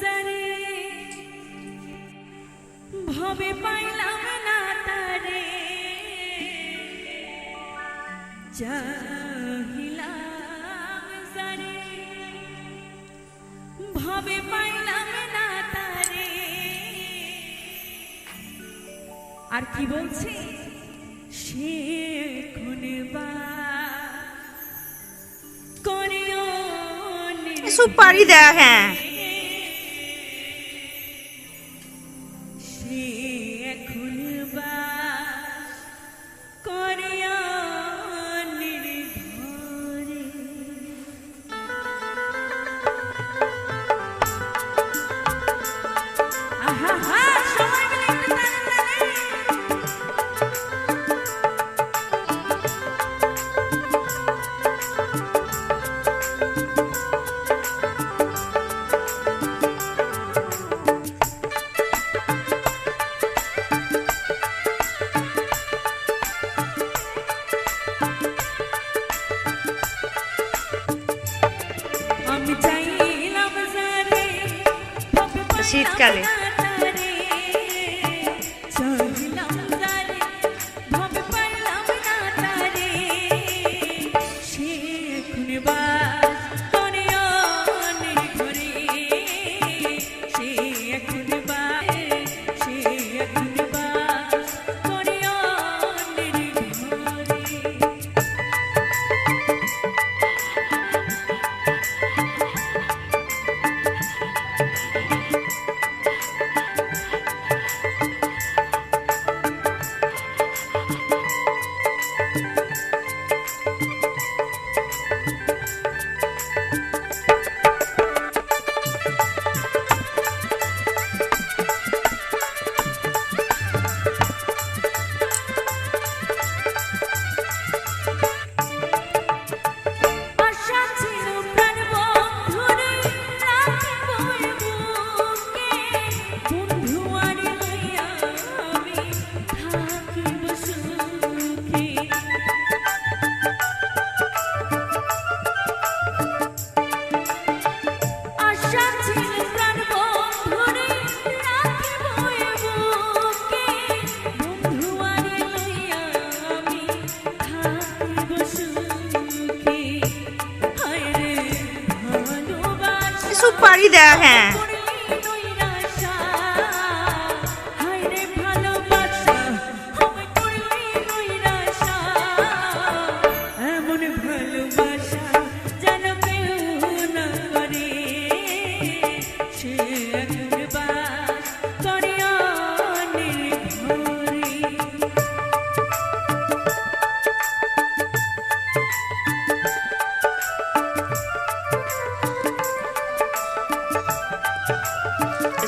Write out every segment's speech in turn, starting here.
যারে ভবে পাইলাম না তারে চাহিলাম যারে ভবে পাইলাম না তারে। আর কি বলছে সে সুপারি দেয়া হ্যাঁ সে এখন করিয়া নির্ভরে। আহা হা সময় মিলে একটু তালে তালে। শীতকালে সুপারি দেয়া হ্যাঁ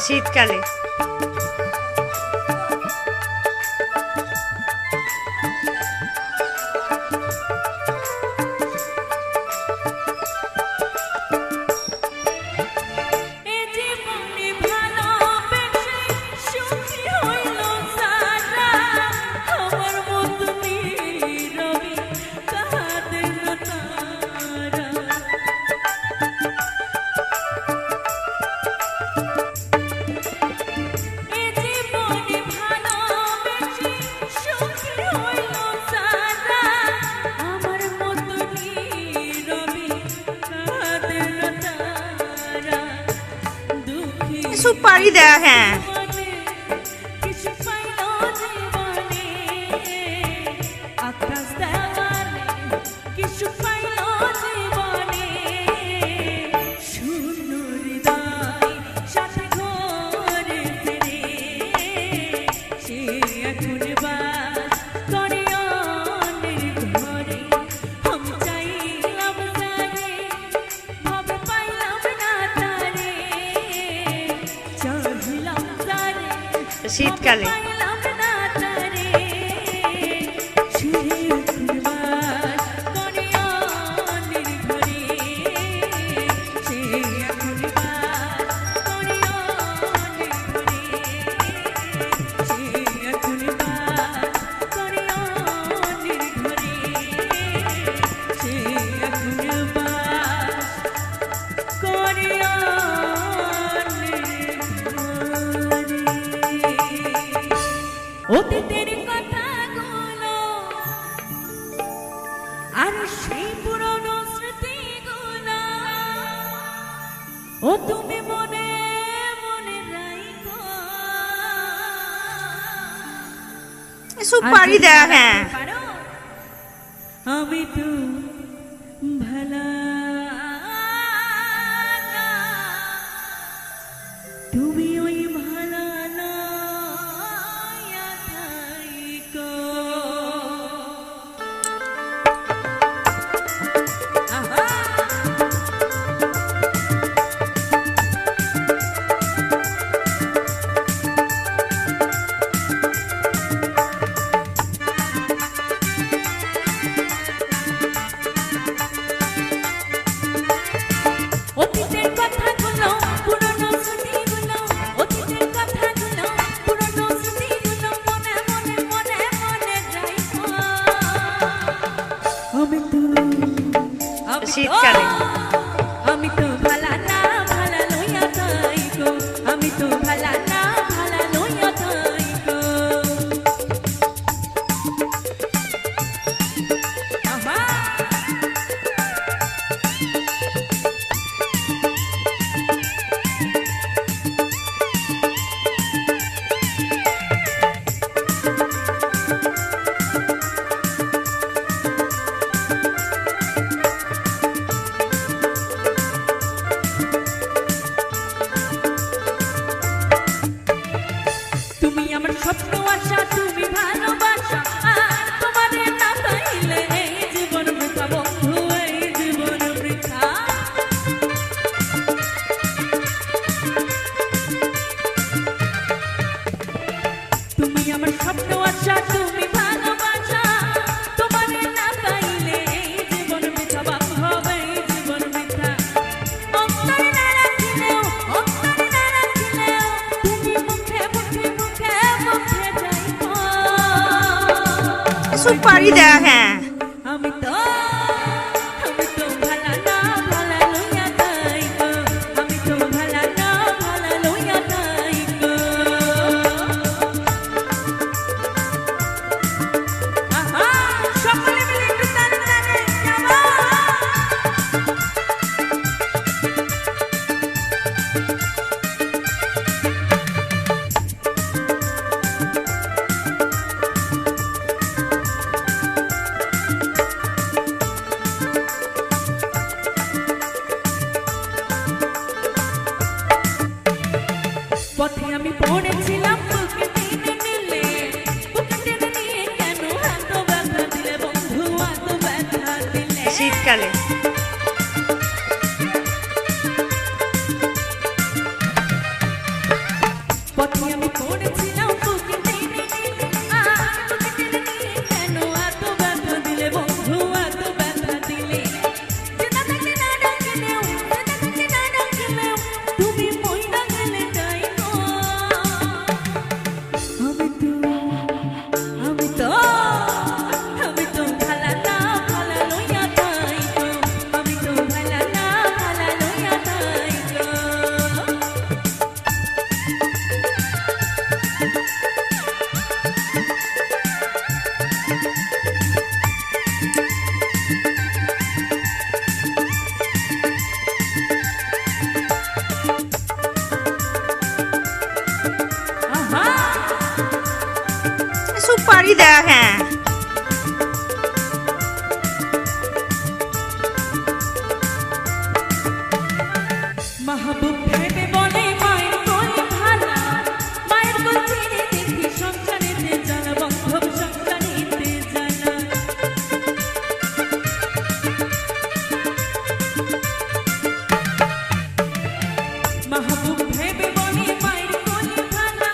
শীতকালে সুপারি দেয়া হ্যাঁ শীতকালে করিয়া অতীতের কথাগুলো আর সেই পুরনো স্মৃতিগুলো ও তুমি মনে মনে রাখো সুপারি দেয়া হ্যাঁ আমি তো ভালা না, তুমি ওই ভালা না থাইকো। আহা অতীতের কথাগুলো পুরনো স্মৃতিগুলো অতীতের কথাগুলো পুরনো স্মৃতিগুলো মনে মনে মনে মনে রাখো আমি তো শীতকালে আমি তো ভালা না ভালা লইয়া থাইকো আমি তো ভালা না ভালা লইয়া থাইকো আহা তুমি আমার স্বপ্ন আশা তুমি ভালোবাসা আর তোমারে না পাইলে এই জীবন বৃথা বন্ধু এই জীবন বৃথা তুমি আমার স্বপ্ন আশা তুমি ভালোবাসা তোমারে না পাইলে এই জীবন বৃথা বন্ধু এই জীবন বৃথা অন্তরে না রাখিলেও অন্তরে না রাখিলেও তুমি মুখে মুখে মুখে মুখে যাইবো সুপারি দেয়া হ্যাঁ আমি তো ভালা না ভালা লইয়া যাইবো আমি তো ভালা না ভালা লইয়া যাইবো আহা সকলে মিলে একটু তালে তালে যাবো পথে আমি পড়েছিলাম বুকে টেনে নিলে বুকে টেনে নিয়ে কেন এত ব্যথা দিলে বন্ধু এত ব্যথা দিলে শীতকালে পথে আমি পড়েছিলাম বুকে টেনে নিলে আর বুকে টেনে নিয়ে কেন এত ব্যথা দিলে বন্ধু এত ব্যথা দিলে যেটা থেকে না ডাকিলেও যেটা থেকে না ডাকিলেও তুমি মইনা গেলে যাইবো আমি তো ভালা না ভালা লইয়া যাইবো আমি তো ভালা না ভালা লইয়া যাইবো আহা সুপারি দেয়া হ্যাঁ মাহবুব ভেবে বলে মায়ের কোলে ভালা মায়ের কোল ছেড়ে দেখি সংসারেতে জ্বালা বন্ধব সংসারেতে জ্বালা মাহবুব ভেবে বলে মায়ের কোলে ভালা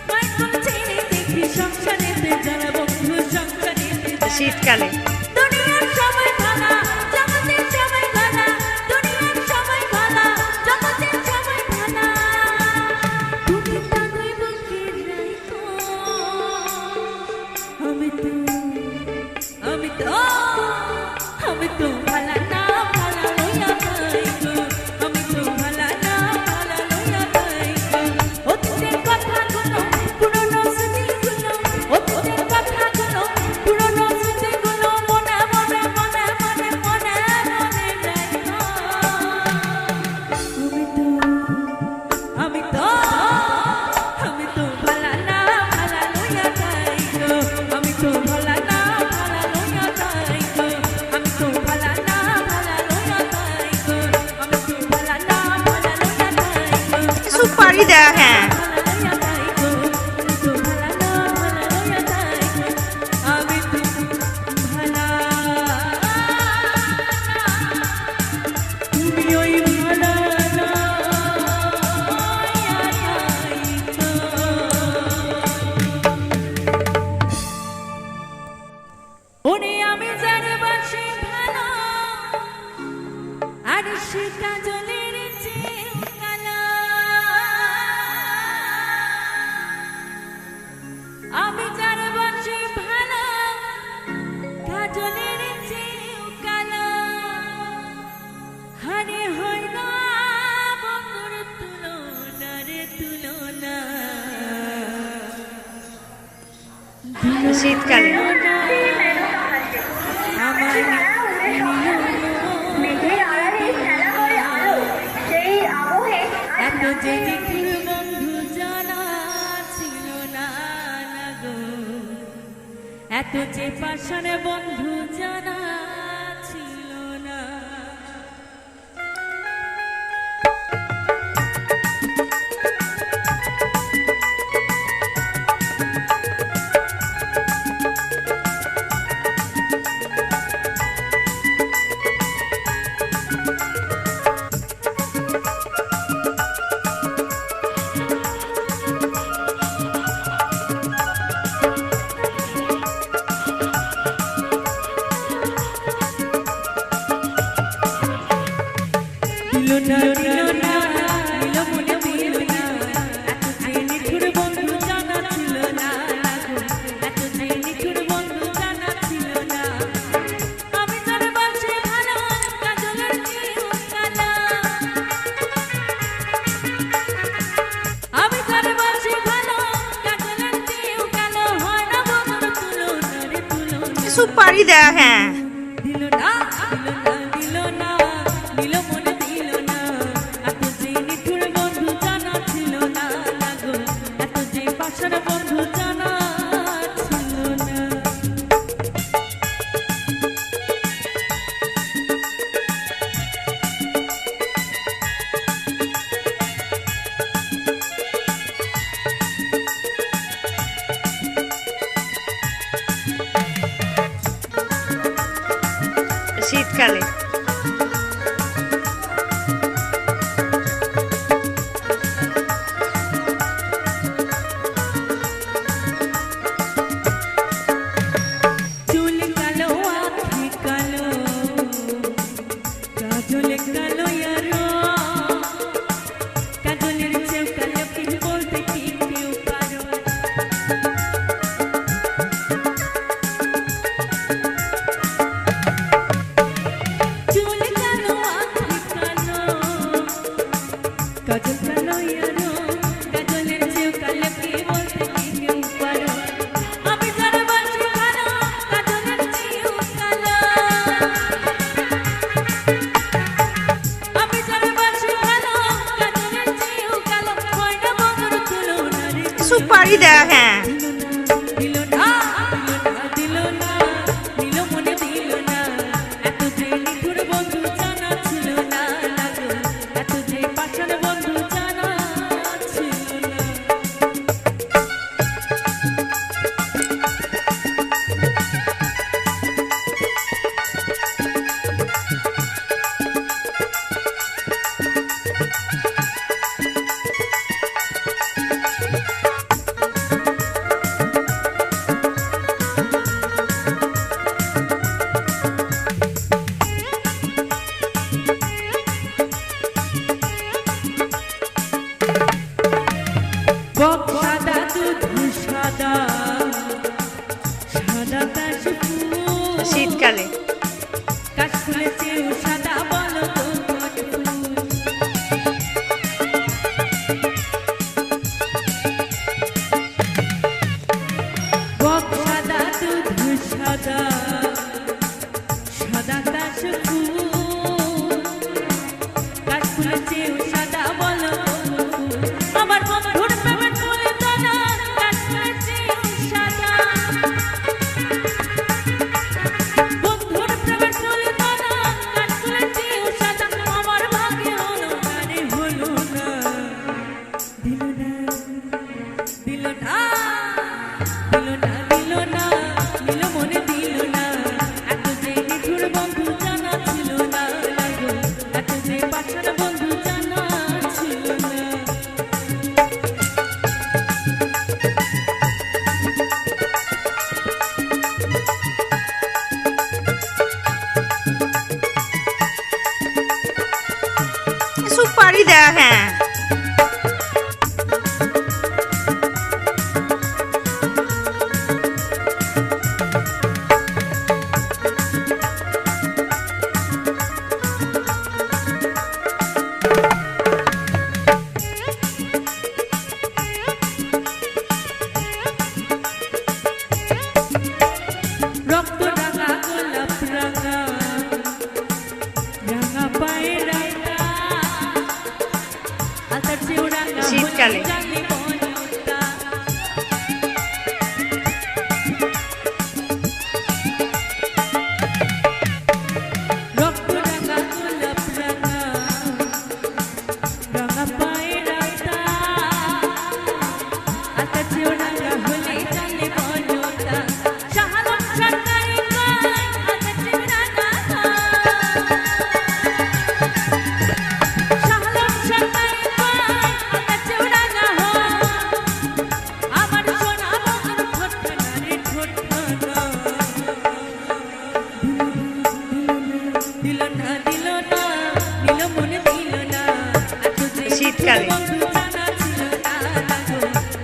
মায়ের কোল ছেড়ে দেখি সংসারেতে জ্বালা বন্ধু সংসারেতে জ্বালা শীতকালে দুনিয়ার সবাই ভালা জগতের সবাই ভালা দুনিয়ার সবাই ভালা জগতের সবাই ভালা তুমি তাকে বুকে রাখো আমি তো ভালা না ভালা লইয়া যাইবো আমি তো ভালা না ভালা লইয়া যাইবো অতীতের কথাগুলো পুরনো স্মৃতিগুলো সুপারি দেখেন। আমি যার বাসি ভালো কাজলের চেয়েও কালো হারে হয় না বন্ধুর তুলনা রে তুলনা শীতকালে আমার এত যে নিখিল বন্ধু জানা ছিল না না গো এত যে পাশানে বন্ধু জানা ছিল না সুপারি দেখেন। দিল না দিল না দিল মনে দিল না এত যে নিঠুর বন্ধু জানা ছিল না লাগো এত যে পাশার বন্ধু জানা ছিল না শীতকালে চুল কালো আঁখি কালো কাজল কালো ইয়ারো কাজলের চেয়েও কালো কি বলতে কি কেউ পারো চুল কালো আঁখি কালো কাজল কালো ইয়ারো কাজলের চেয়েও কালো কি বলতে কি কেউ পারো আমি যার বাসি ভালো কাজলের চেয়েও কালো আমি যার বাসি ভালো কাজলের চেয়েও কালো হয় না বন্ধুর তুলনা রে সুপারি দেখেন। দিল না দিল না দিল মনে দিল না এত যে নিঠুর বন্ধু জানা ছিল না লাগো এত যে পাশার বন্ধু জানা ছিল না বক সাদা দুধ সাদা সাদা কাশফুল শীতকালে কাশফুলের চেয়েও সাদা বলো তো কোন ফুল বক সাদা দুধ সাদা সাদা কাশফুল কাশফুলের চেয়েও সাদা বলো তো কোন ফুল আমার বন্ধুর প্রেমের ফুলে দানা কাশফুলের চেয়েও সাদা বন্ধুর প্রেমের ফুলে দানা কাশফুলের চেয়েও সাদা আমার ভাগ্যে হলো না রে হলো না দিল হ্যাঁ। রক্ত রাঙা গোলাপ রাঙা রাঙা পায়ে রাঙা আতার চেয়েও রাঙা শীতকালে। হলে জানি বনটা। রক্ত রাঙা গোলাপ রাঙা রাঙা পায়ে রাঙা আতার চেয়েও রাঙা হলে জানি বনটা। শাহাদাত সরকারি গায় আতার চেয়েও রাঙা শাহাদাত সরকারি গায় আতার চেয়েও রাঙা আমার সোনা বাংলার ঠোঁটখানা রে ঠোঁটখানা দিল না দিল না দিল মনে দিল না এত যে শীতকালে। বন্ধু জানা ছিল না গো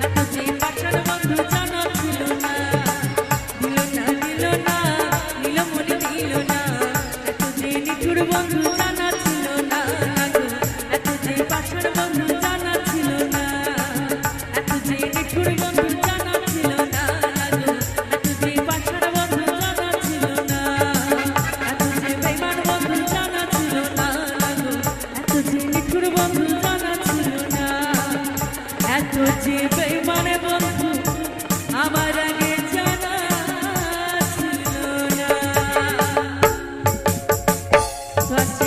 এত যে পাশার বন্ধু জানা ছিল না দিল না দিল না দিল মনে দিল না এত যে নিঠুর বন্ধু জানা ছিল না গো এত যে পাশার বন্ধু জানা ছিল না এত যে নিঠুর বন্ধু জানা ছিল না গো এত যে পাশার বন্ধু জানা ছিল না এত যে বেঈমান বন্ধু জানা ছিল না গো এত যে নিঠুর বন্ধু জানা ছিল না এত যে বেঈমান বন্ধু আমার আগে জানা ছিল না। তো আসছে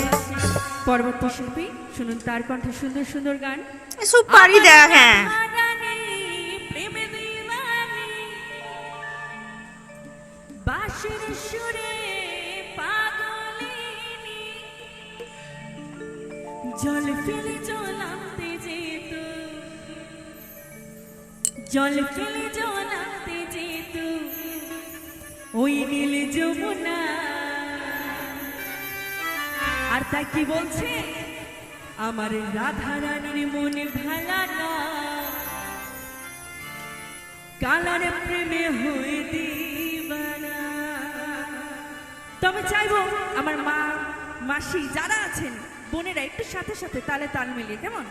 পরবর্তী শিল্পী, শুনুন তার কণ্ঠে সুন্দর সুন্দর গান। সুপারি দেওয়া হ্যাঁ। রাধারানী প্রেমে দিওয়ানি বাঁশির সুরে পাগলিনী জল ফেলে জলাতে যেত জল ফেলে জলাতে যেত ওই নীল যমুনা। আর তাই কি বলছে, আমার রাধা রানীর মনে ভালা না কালার প্রেমে হয়ে দিবানা। তবে চাইবো আমার মা মাসি যারা আছেন বোনেরা একটু সাথে সাথে তালে তাল মিলিয়ে, কেমন?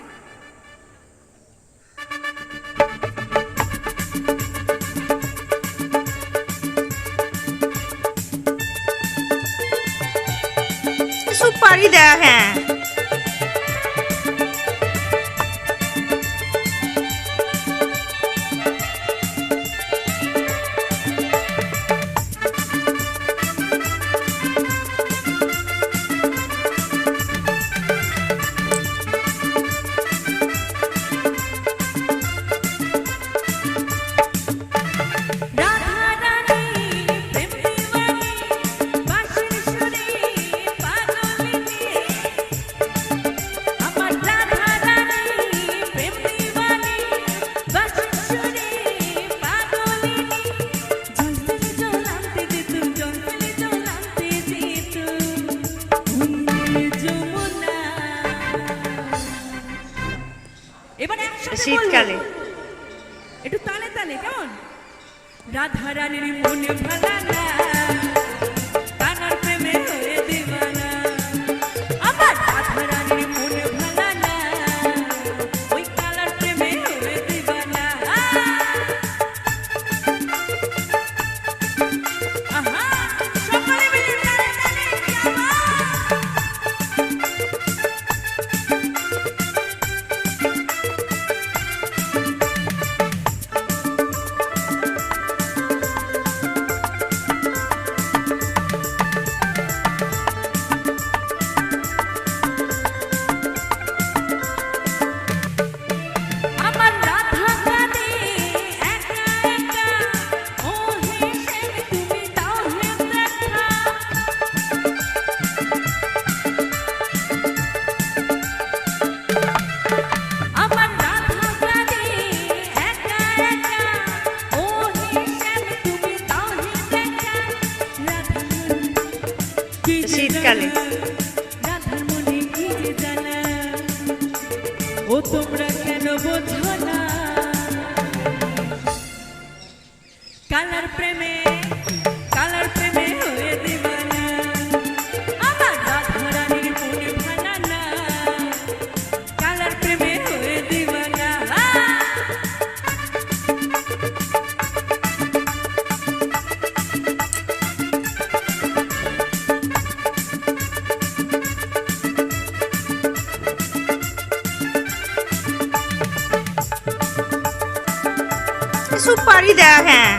সুপারি দেওয়া হ্যাঁ। রাধা রানী প্রেম দিওয়ানি বাঁশির সুরে পাগলিনী আমার রাধা রানী প্রেম দিওয়ানি বাঁশির সুরে পাগলিনী জল ফেলে জলাতে যেত জল ফেলে জলাতে যেত ওই নীল যমুনা। এবারে একসাথে বলবো। শীতকালে। একটু তালে তালে, কেমন? রাধা রানীর মনে ভালা না কানার প্রেমে হয়ে দিবানা। আমার রাধা রানীর মনে ভালা না ওই কালার প্রেমে হয়ে দিবানা। আহা সকলে মিলে তালে তালে কেমন? ও তোমরা কেন বোঝো না কালার প্রেমে হয়ে দিবানা আমার রাধারানীর মনে ভালা না কালার প্রেমে হয়ে দিবানা সুপারি দেয়া হ্যাঁ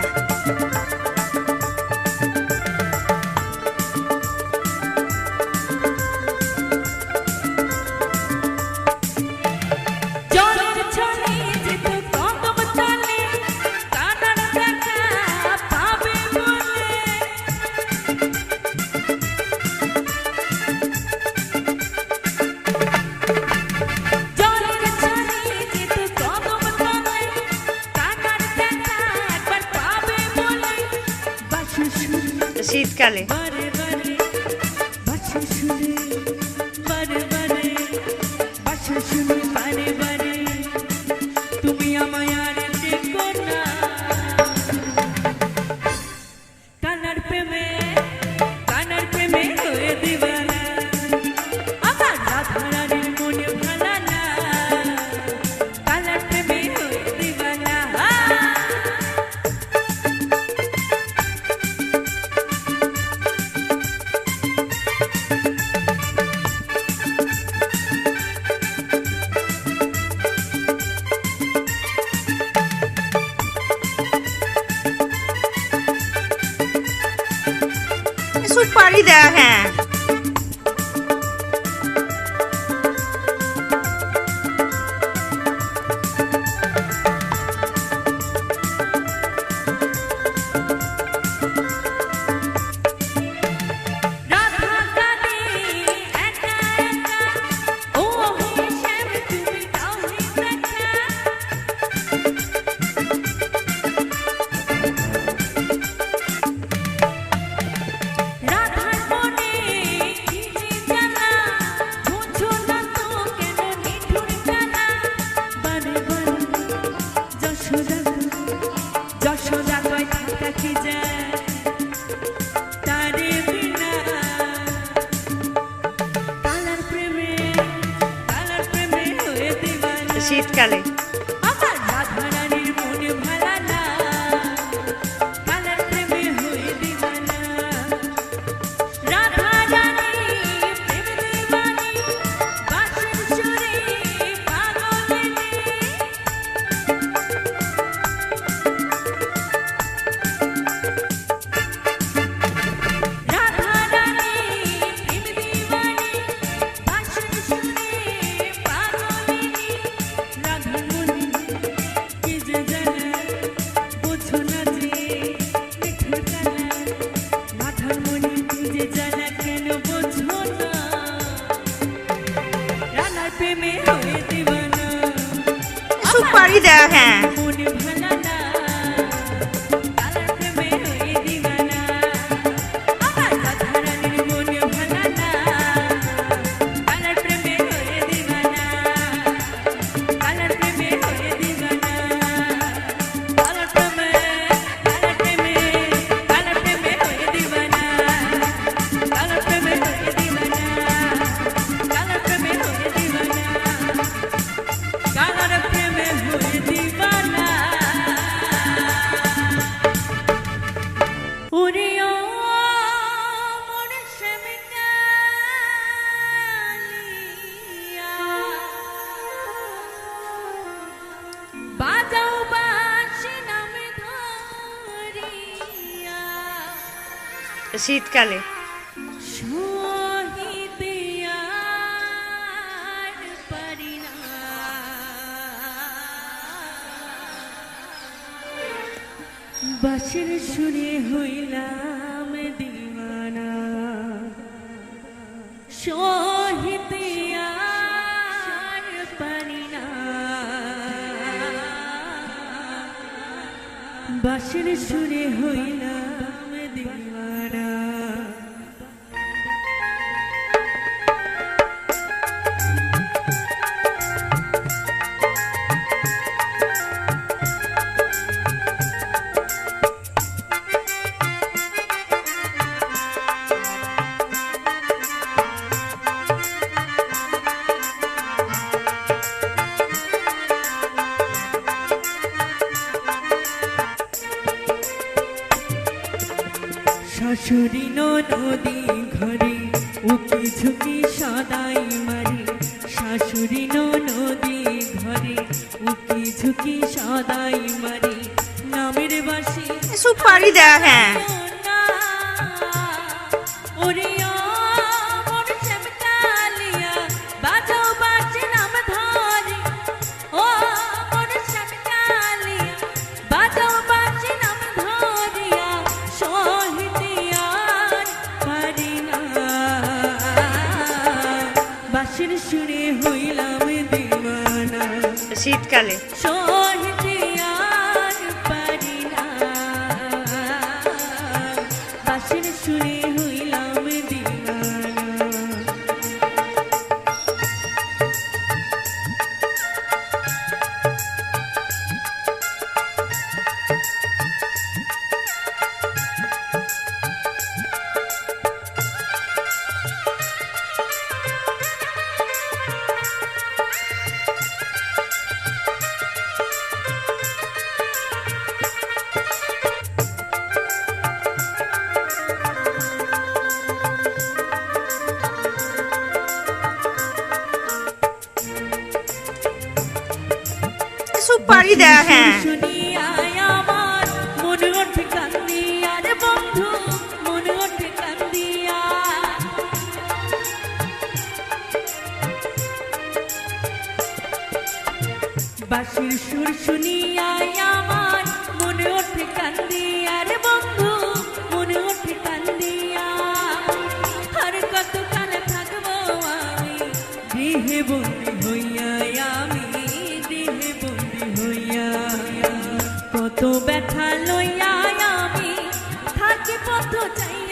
জলের ছলে যেত কদম তলে কানার দেখা পাবে বলে জলের ছলে যেত কদম তলে কানার দেখা একবার পাবে বলে বাঁশি শুনে শীতকালে বারে বারে বাঁশি শুনে বারে বারে বাঁশি শুনে বারে বারে তুমি আমায় আর দেখো না কানার প্রেমে হয়ে দিবানা আমার রাধারানীর মনে ভালা না কানার প্রেমে হয়ে দিবানা সুপারি দেয়া হ্যাঁ রাধা কাঁদে একা একা ও হিসেব তুমি দাওনি দেখা রাধার মনে কি যে জ্বালা বুঝো না তো কেন নিঠুর জ্বালা বারে বারে যশোদা কয় থাকা কি যায় তারে বিনা কালার প্রেমে হয়ে দিবানা শীতকালে আমার রাধারানীর মনে ভালা না কালার প্রেমে হয়ে দিবানা রাধারানী প্রেম দিবানী বাঁশির সুরে পাগলিনী রাধারানী প্রেম দিবানী বাঁশির সুরে পাগলিনী রাধার মনে কি যে জ্বালা বোঝো না যে মিঠুর কালা রাধার মনে কি যে জ্বালা কেন বোঝো না রানার প্রেমে হয়ে দিবানা সুপারি দেয়া হ্যাঁ মনে ভালা না কালার প্রেমে হয়ে দিবানা আমার রাধারানীর মনে ভালা না কালার প্রেমে হয়ে দিবানা কালার প্রেমে হয়ে দিবানা কালার প্রেমে হয়ে দিবানা কালার প্রেমে হয়ে দিবানা কালার প্রেমে হয়ে দিবানা কালার প্রেমে হয়ে দিবানা ওরে ও মোর শ্যামিকালিয়া বাজাও বাঁশি নামে ধরিয়া শীতকালে শহীদ আর পারি না বাঁশির সুরে হইলাম দিওয়ানা শহীদ আর পারি না বাঁশির সুরে হইলাম দিওয়ানা শাশুড়ি নদী ঘরে উকি ঝুঁকি সদাই মারি শাশুড়ি নদী ঘরে উকি ঝুঁকি সদাই মারি নামের বাসি সুপারি দেওয়া হ্যাঁ ওরে মোর শ্যামকালিয়া বাজাও বাজে নাম ধরে ও মোর শ্যামকালিয়া বাজাও বাজে নাম ধরিয়া শহীদিয়ার পারি না বাঁশির সুরে হইলাম দিওয়ানা শীতকালে শহীদিয়ার পারি না বাঁশির সুরে হইলাম দিওয়ানা সুপারি দেওয়া হ্যাঁ শুনিয়ায় আমার মনে ওঠে কান্দিয়া রে বন্ধু মনে ওঠে কান্দিয়া বাঁশির সুর শুনিয়ায় আমার মনে ওঠে কান্দিয়া রে বন্ধু মনে ওঠে কান্দিয়া আর কত কাল থাকবো আমি গৃহে বন্দি হইয়া আমি গৃহে বন্দি হইয়া কত ব্যথা লইয়া আমি থাকি পথ চাইয়া